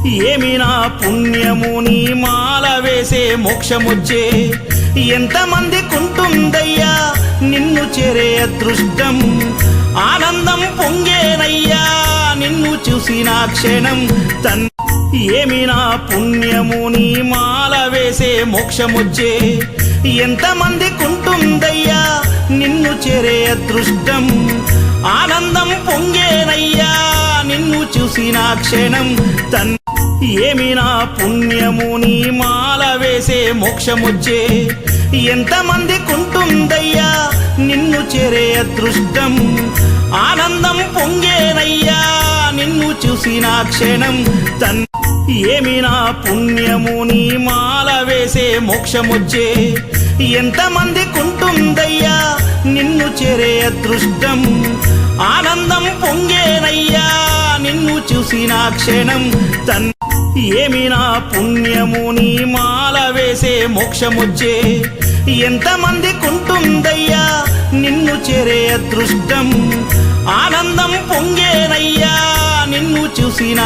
ఏమి నా పుణ్యము నీ మాల వేసే మోక్షమొచ్చే ఎంతమందికుంటుందయ్యా నిన్ను చేరే అదృష్టం ఆనందం పొంగేనయ్యా నిన్ను చూసిన క్షణం ఏమి నా పుణ్యము నీ మాల వేసే మోక్షమొచ్చే ఎంతమందికుంటుందయ్యా నిన్ను చేరే అదృష్టం ఆనందం పొంగేనయ్యా నిన్ను చూసిన క్షణం ఏమి నా పుణ్యము నీ మాల వేసే మోక్షమొచ్చే ఎంతమందికుంటుందయ్యా నిన్ను చేరే అదృష్టం ఆనందం పొంగేనయ్యా నిన్ను చూసిన క్షణం ఏమి నా పుణ్యము నీ మాల వేసే మోక్షమొచ్చే ఎంతమందికుంటుందయ్యా నిన్ను చేరే అదృష్టం ఆనందం పొంగేనయ్యా నిన్ను చూసిన క్షణం ఏమి నా పుణ్యము నీ మాల వేసే మోక్షమొచ్చే ఎంతమందికుంటుందయ్యా నిన్ను చేరే అదృష్టం ఆనందం పొంగేనయ్యా నిన్ను చూసిన